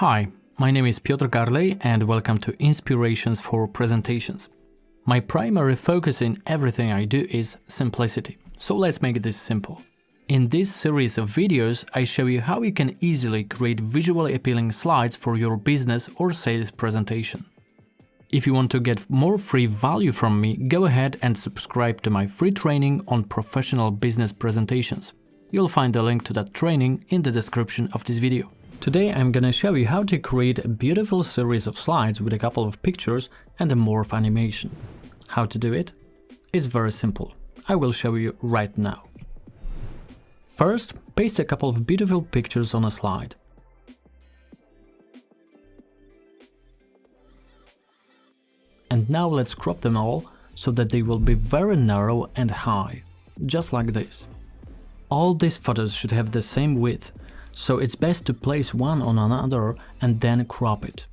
Hi, my name is Piotr Garlej and welcome to Inspirations for Presentations. My primary focus in everything I do is simplicity, so let's make this simple. In this series of videos, I show you how you can easily create visually appealing slides for your business or sales presentation. If you want to get more free value from me, go ahead and subscribe to my free training on professional business presentations. You'll find the link to that training in the description of this video. Today I'm gonna show you how to create a beautiful series of slides with a couple of pictures and a morph animation. How to do it? It's very simple. I will show you right now. First, paste a couple of beautiful pictures on a slide. And now let's crop them all so that they will be very narrow and high, just like this. All these photos should have the same width, so it's best to place one on another and then crop it.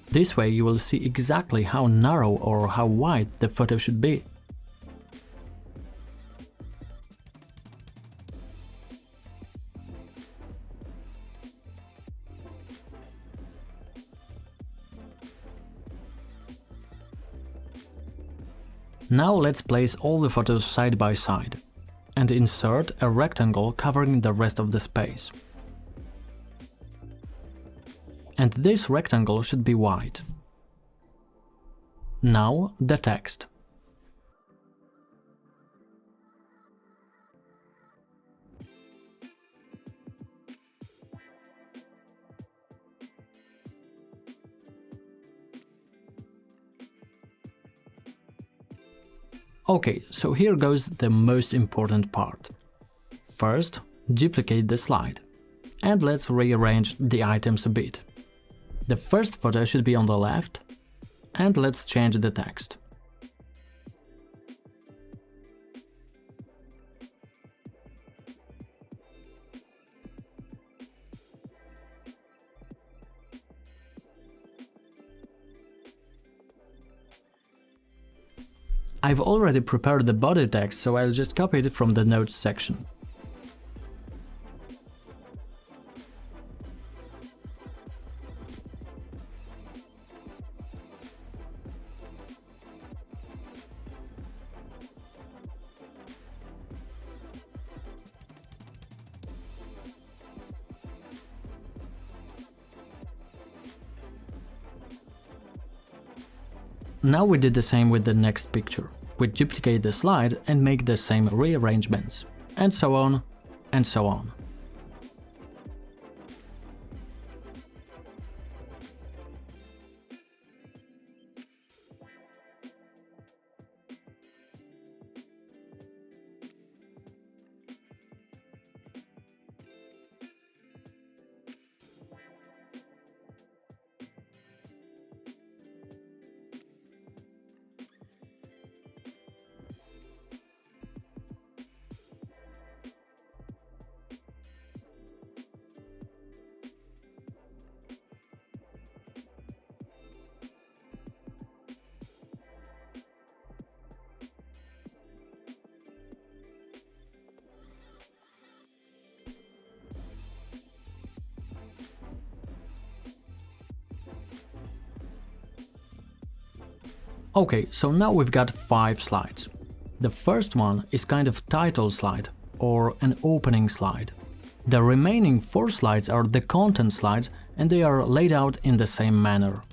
This way you will see exactly how narrow or how wide the photo should be. Now let's place all the photos side by side and insert a rectangle covering the rest of the space. And this rectangle should be white. Now the text. Okay, so here goes the most important part. First, duplicate the slide. And let's rearrange the items a bit. The first photo should be on the left, and let's change the text. I've already prepared the body text, so I'll just copy it from the notes section. Now we did the same with the next picture. We duplicate the slide and make the same rearrangements, and so on, and so on. Okay, so now we've got 5 slides. The first one is kind of title slide or an opening slide. The remaining 4 slides are the content slides and they are laid out in the same manner.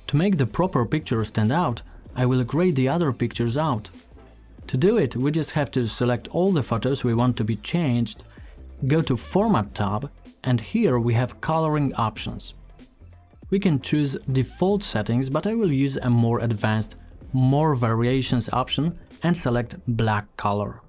To make the proper picture stand out, I will grade the other pictures out. To do it, we just have to select all the photos we want to be changed, go to Format tab, and here we have coloring options. We can choose default settings, but I will use a more advanced More Variations option and select black color.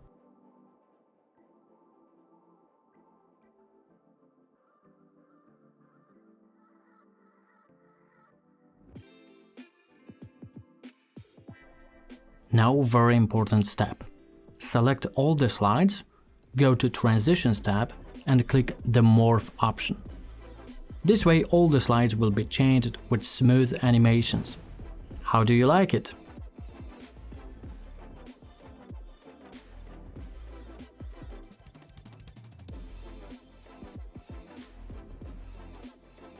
Now, very important step. Select all the slides, go to Transitions tab and click the Morph option. This way all the slides will be changed with smooth animations. How do you like it?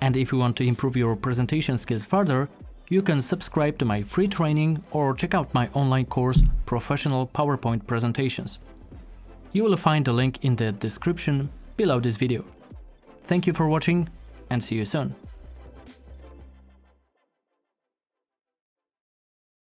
And if you want to improve your presentation skills further, you can subscribe to my free training or check out my online course, Professional PowerPoint Presentations. You will find the link in the description below this video. Thank you for watching and see you soon.